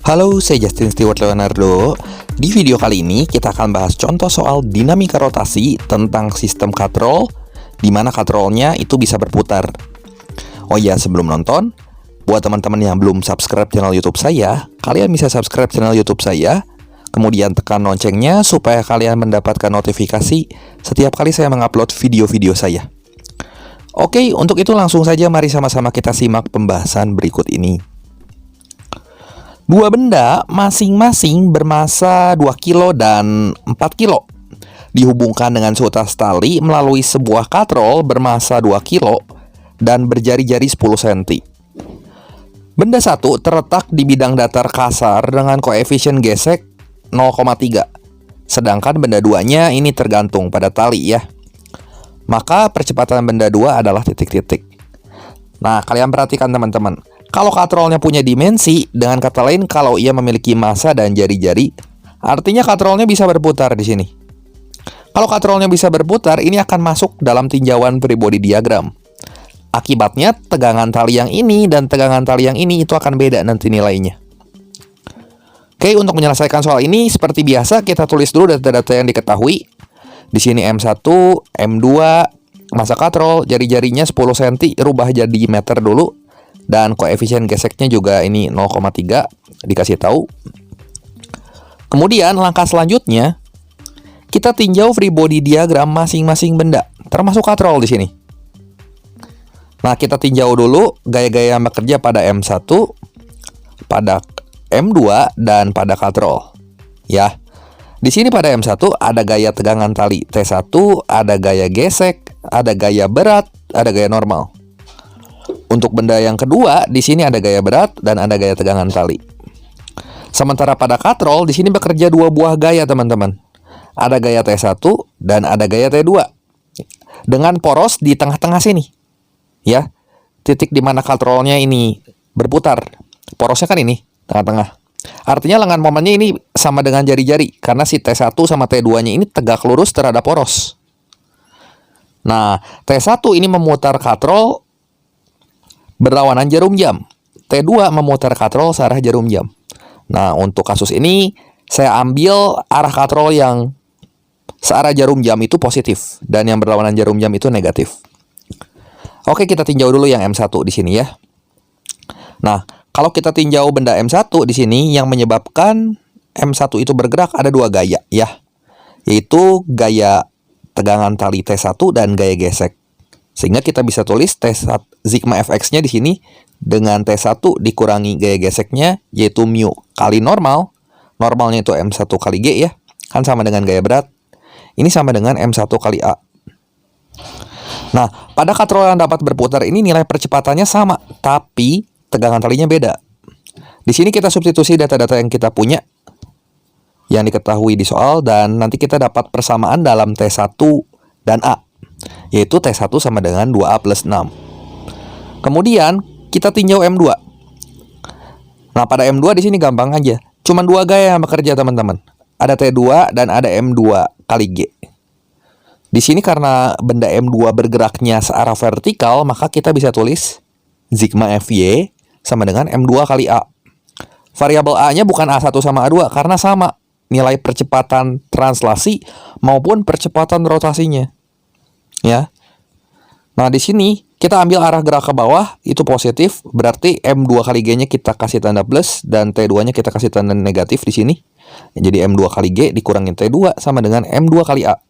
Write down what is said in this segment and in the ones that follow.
Halo, saya Justin Stewart Leonardo. Di video kali ini kita akan bahas contoh soal dinamika rotasi tentang sistem katrol, di mana katrolnya itu bisa berputar. Oh iya, sebelum nonton, buat teman-teman yang belum subscribe channel YouTube saya, kalian bisa subscribe channel YouTube saya, kemudian tekan loncengnya supaya kalian mendapatkan notifikasi setiap kali saya mengupload video-video saya. Oke, untuk itu langsung saja mari sama-sama kita simak pembahasan berikut ini. Dua benda masing-masing bermassa 2 kilo dan 4 kilo dihubungkan dengan seutas tali melalui sebuah katrol bermassa 2 kilo dan berjari-jari 10 cm. Benda satu terletak di bidang datar kasar dengan koefisien gesek 0,3. Sedangkan benda duanya ini tergantung pada tali ya. Maka percepatan benda dua adalah titik-titik. Nah, kalian perhatikan teman-teman. Kalau katrolnya punya dimensi, dengan kata lain kalau ia memiliki massa dan jari-jari, artinya katrolnya bisa berputar di sini. Kalau katrolnya bisa berputar, ini akan masuk dalam tinjauan free body diagram. Akibatnya, tegangan tali yang ini dan tegangan tali yang ini itu akan beda nanti nilainya. Oke, untuk menyelesaikan soal ini, seperti biasa kita tulis dulu data-data yang diketahui. Di sini M1, M2, massa katrol, jari-jarinya 10 cm, rubah jadi meter dulu. Dan koefisien geseknya juga ini 0,3 dikasih tahu. Kemudian langkah selanjutnya kita tinjau free body diagram masing-masing benda, termasuk katrol di sini. Nah, kita tinjau dulu gaya-gaya yang bekerja pada M1, pada M2 dan pada katrol. Ya. Di sini pada M1 ada gaya tegangan tali T1, ada gaya gesek, ada gaya berat, ada gaya normal. Untuk benda yang kedua, di sini ada gaya berat dan ada gaya tegangan tali. Sementara pada katrol, di sini bekerja dua buah gaya, teman-teman. Ada gaya T1 dan ada gaya T2. Dengan poros di tengah-tengah sini. Ya, titik di mana katrolnya ini berputar. Porosnya kan ini, tengah-tengah. Artinya lengan momennya ini sama dengan jari-jari, karena si T1 sama T2-nya ini tegak lurus terhadap poros. Nah, T1 ini memutar katrol berlawanan jarum jam. T2 memutar katrol searah jarum jam. Nah, untuk kasus ini saya ambil arah katrol yang searah jarum jam itu positif dan yang berlawanan jarum jam itu negatif. Oke, kita tinjau dulu yang M1 di sini ya. Nah, kalau kita tinjau benda M1 di sini yang menyebabkan M1 itu bergerak ada dua gaya ya. Yaitu gaya tegangan tali T1 dan gaya gesek. Sehingga kita bisa tulis T1 sigma fx-nya di sini dengan T1 dikurangi gaya geseknya yaitu mu kali normal. Normalnya itu M1 kali G ya. Kan sama dengan gaya berat. Ini sama dengan M1 kali A. Nah, pada katrol yang dapat berputar ini nilai percepatannya sama, tapi tegangan talinya beda. Di sini kita substitusi data-data yang kita punya yang diketahui di soal dan nanti kita dapat persamaan dalam T1 dan A. Yaitu T1 sama dengan 2A plus 6. Kemudian kita tinjau M2. Nah, pada M2 di sini gampang aja. Cuman dua gaya yang bekerja, teman-teman. Ada T2 dan ada M2 kali G. Di sini karena benda M2 bergeraknya searah vertikal, maka kita bisa tulis sigma Fy sama dengan M2 kali A. Variabel A-nya bukan A1 sama A2 karena sama nilai percepatan translasi maupun percepatan rotasinya. Ya. Nah, di sini kita ambil arah gerak ke bawah itu positif, berarti M2 kali G-nya kita kasih tanda plus dan T2-nya kita kasih tanda negatif di sini. Jadi M2 kali G dikurangin T2 sama dengan M2 kali A.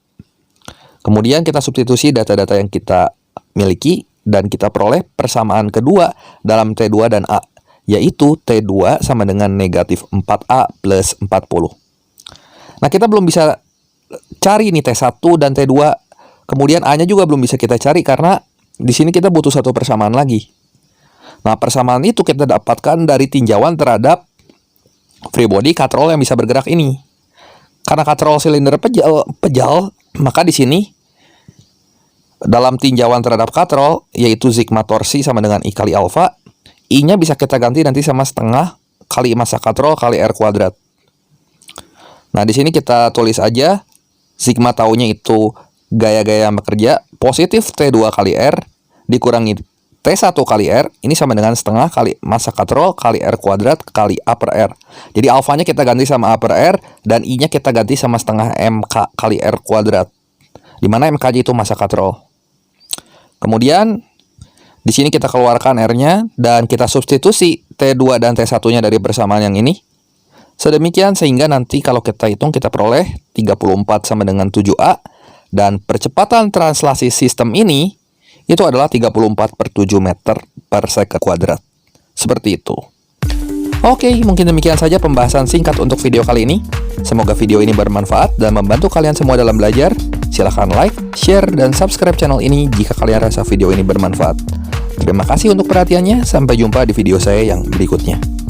Kemudian kita substitusi data-data yang kita miliki dan kita peroleh persamaan kedua dalam T2 dan A, yaitu T2 sama dengan negatif 4A plus 40. Nah, kita belum bisa cari nih T1 dan T2. Kemudian A-nya juga belum bisa kita cari karena di sini kita butuh satu persamaan lagi. Nah, persamaan itu kita dapatkan dari tinjauan terhadap free body katrol yang bisa bergerak ini. Karena katrol silinder pejal, maka di sini dalam tinjauan terhadap katrol yaitu sigma torsi sama dengan I kali alfa, I-nya bisa kita ganti nanti sama setengah kali massa katrol kali R kuadrat. Nah, di sini kita tulis aja sigma taunya itu gaya-gaya yang bekerja positif T2 kali R dikurangi T1 kali R ini sama dengan setengah kali massa katrol kali R kuadrat kali A per R. Jadi alfanya kita ganti sama A per R, dan I-nya kita ganti sama setengah MK kali R kuadrat. Dimana MK-nya itu massa katrol. Kemudian, di sini kita keluarkan R-nya, dan kita substitusi T2 dan T1-nya dari persamaan yang ini. Sedemikian sehingga nanti kalau kita hitung, kita peroleh 34 sama dengan 7A, dan percepatan translasi sistem ini itu adalah 34/7 meter per second kuadrat. Seperti itu. Oke, mungkin demikian saja pembahasan singkat untuk video kali ini. Semoga video ini bermanfaat dan membantu kalian semua dalam belajar. Silahkan like, share, dan subscribe channel ini jika kalian rasa video ini bermanfaat. Terima kasih untuk perhatiannya. Sampai jumpa di video saya yang berikutnya.